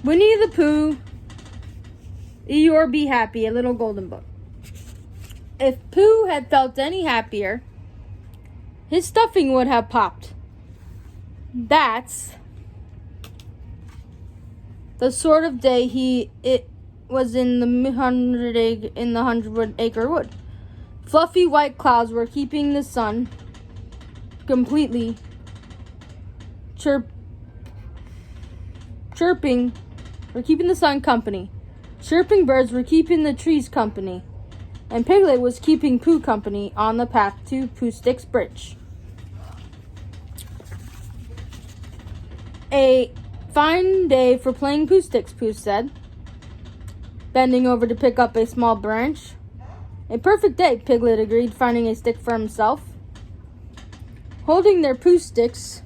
Winnie the Pooh, Eeyore be happy, a little golden book. If Pooh had felt any happier, his stuffing would have popped. That's the sort of day it was in the 100-acre wood. Fluffy white clouds were keeping the sun completely chirping were keeping the sun company. Chirping birds were keeping the trees company. And Piglet was keeping Pooh company on the path to Pooh Stick's bridge. A fine day for playing Pooh Sticks, Pooh said, bending over to pick up a small branch. A perfect day, Piglet agreed, finding a stick for himself. Holding their Pooh Sticks,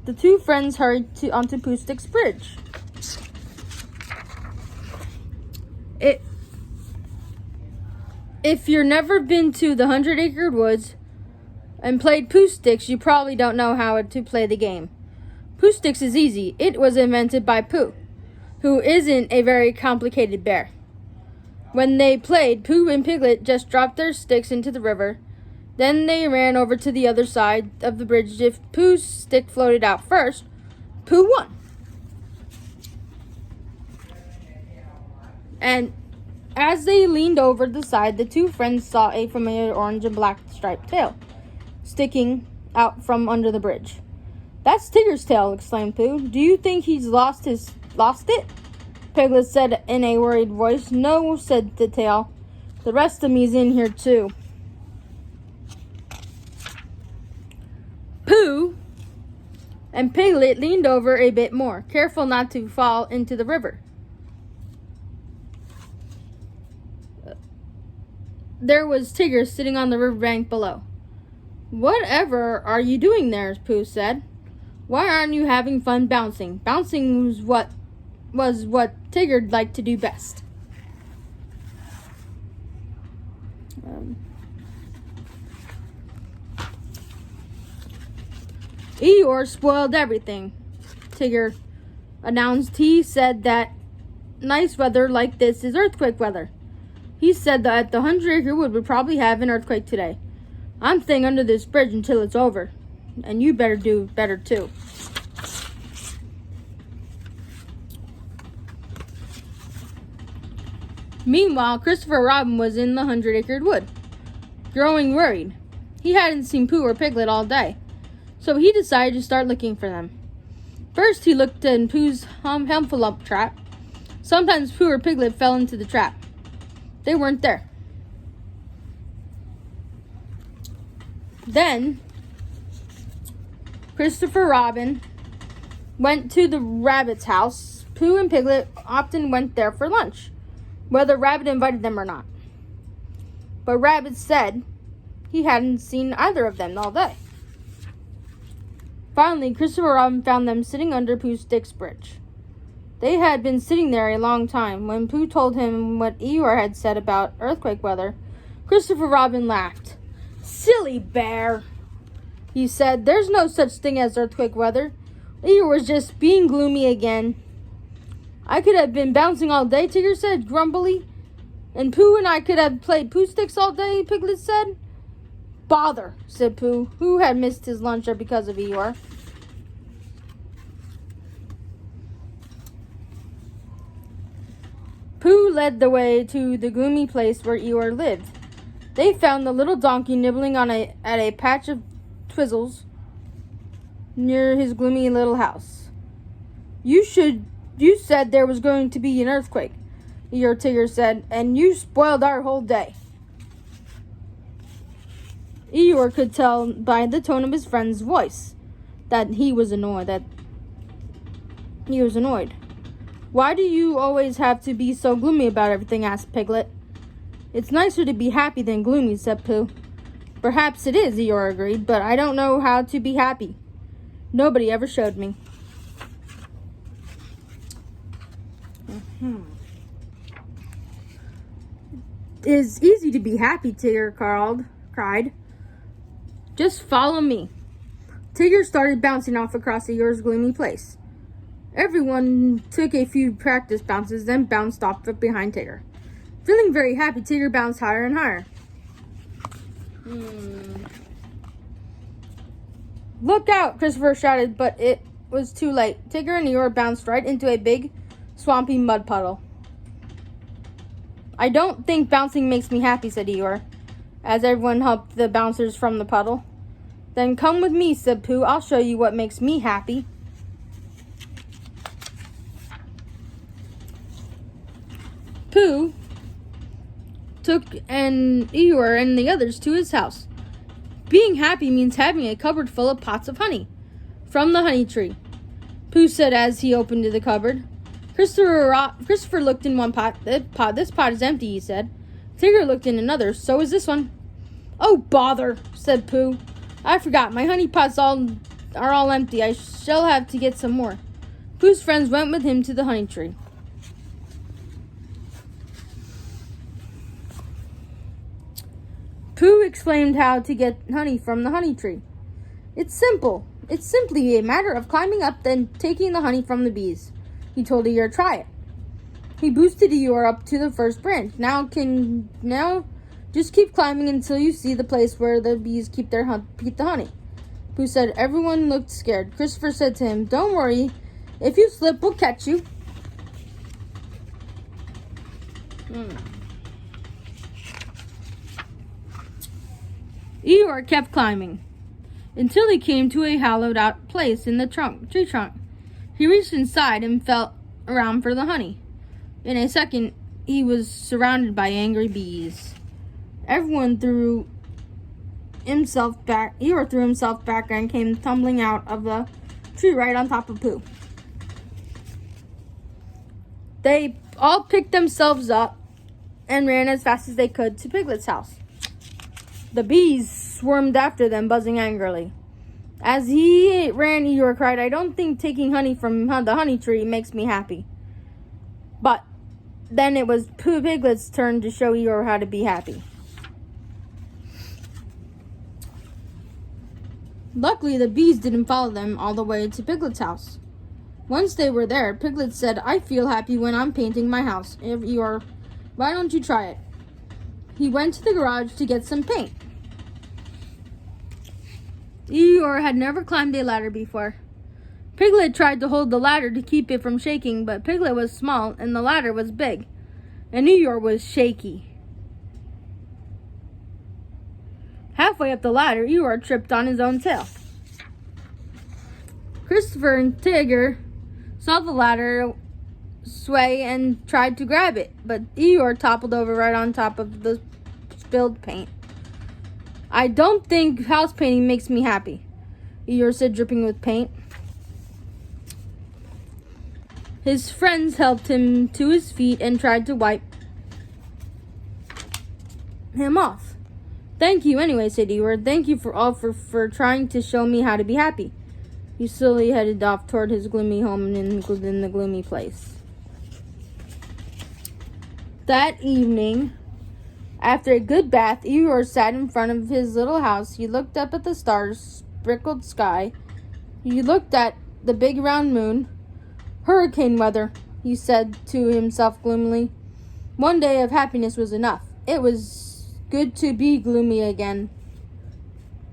the two friends hurried onto Pooh Stick's bridge. If you've never been to the 100-acre woods and played Pooh Sticks, you probably don't know how to play the game. Pooh Sticks is easy. It was invented by Pooh, who isn't a very complicated bear. When they played, Pooh and Piglet just dropped their sticks into the river. Then they ran over to the other side of the bridge. If Pooh's stick floated out first, Pooh won. And as they leaned over the side, the two friends saw a familiar orange and black striped tail sticking out from under the bridge. "That's Tigger's tail," exclaimed Pooh. "Do you think he's lost it?" Piglet said in a worried voice. "No," said the tail. "The rest of me's in here too." Pooh and Piglet leaned over a bit more, careful not to fall into the river. There was Tigger sitting on the riverbank below. "Whatever are you doing there?" Pooh said. "Why aren't you having fun bouncing?" Bouncing was what Tigger liked to do best. Eeyore spoiled everything, Tigger announced. "He said that nice weather like this is earthquake weather. He said that the 100-acre wood would probably have an earthquake today. I'm staying under this bridge until it's over. And you better do better too." Meanwhile, Christopher Robin was in the 100-acre wood, growing worried. He hadn't seen Pooh or Piglet all day, so he decided to start looking for them. First, he looked in Pooh's hempalump trap. Sometimes Pooh or Piglet fell into the trap. They weren't there. Then, Christopher Robin went to the rabbit's house. Pooh and Piglet often went there for lunch, whether Rabbit invited them or not. But Rabbit said he hadn't seen either of them all day. Finally, Christopher Robin found them sitting under Pooh Stick's bridge. They had been sitting there a long time. When Pooh told him what Eeyore had said about earthquake weather, Christopher Robin laughed. "Silly bear," he said. "There's no such thing as earthquake weather. Eeyore was just being gloomy again." "I could have been bouncing all day," Tigger said grumpily. "And Pooh and I could have played Pooh Sticks all day," Piglet said. "Bother," said Pooh, who had missed his lunch because of Eeyore. Pooh led the way to the gloomy place where Eeyore lived. They found the little donkey nibbling at a patch of twizzles near his gloomy little house. You said there was going to be an earthquake," Tigger said, "and you spoiled our whole day." Eeyore could tell by the tone of his friend's voice that he was annoyed. "Why do you always have to be so gloomy about everything?" asked Piglet. "It's nicer to be happy than gloomy," said Pooh. "Perhaps it is," Eeyore agreed, "but I don't know how to be happy. Nobody ever showed me." "It's easy to be happy," Tigger cried. "Just follow me." Tigger started bouncing off across Eeyore's gloomy place. Everyone took a few practice bounces, then bounced off behind Tigger. Feeling very happy, Tigger bounced higher and higher. Look out, Christopher shouted, but it was too late. Tigger and Eeyore bounced right into a big, swampy mud puddle. I don't think bouncing makes me happy, said Eeyore, as everyone helped the bouncers from the puddle. Then come with me, said Pooh. I'll show you what makes me happy. Pooh took an Eeyore and the others to his house. Being happy means having a cupboard full of pots of honey from the honey tree, Pooh said as he opened the cupboard. Christopher looked in one pot. This pot is empty, he said. Tigger looked in another. So is this one. Oh, bother, said Pooh. I forgot. My honey pots are all empty. I shall have to get some more. Pooh's friends went with him to the honey tree. Pooh explained how to get honey from the honey tree. It's simple. It's simply a matter of climbing up and taking the honey from the bees. He told Eeyore, try it. He boosted Eeyore up to the first branch. Now just keep climbing until you see the place where the bees keep the honey. Pooh said. Everyone looked scared. Christopher said to him, don't worry. If you slip, we'll catch you. Eeyore kept climbing until he came to a hollowed-out place in the tree trunk. He reached inside and felt around for the honey. In a second, he was surrounded by angry bees. Eeyore threw himself back and came tumbling out of the tree right on top of Pooh. They all picked themselves up and ran as fast as they could to Piglet's house. The bees swarmed after them, buzzing angrily. As he ran, Eeyore cried, I don't think taking honey from the honey tree makes me happy. But then it was Piglet's turn to show Eeyore how to be happy. Luckily, the bees didn't follow them all the way to Piglet's house. Once they were there, Piglet said, I feel happy when I'm painting my house. Eeyore, why don't you try it? He went to the garage to get some paint. Eeyore had never climbed a ladder before. Piglet tried to hold the ladder to keep it from shaking, but Piglet was small and the ladder was big, and Eeyore was shaky. Halfway up the ladder, Eeyore tripped on his own tail. Christopher and Tigger saw the ladder sway and tried to grab it, but Eeyore toppled over right on top of the spilled paint. I don't think house painting makes me happy, Eeyore said, dripping with paint. His friends helped him to his feet and tried to wipe him off. Thank you anyway, said Eeyore. Thank you for trying to show me how to be happy. He slowly headed off toward his gloomy home in the gloomy place. That evening, after a good bath, Eeyore sat in front of his little house. He looked up at the stars-sprinkled sky. He looked at the big round moon. Hurricane weather, he said to himself gloomily. One day of happiness was enough. It was good to be gloomy again.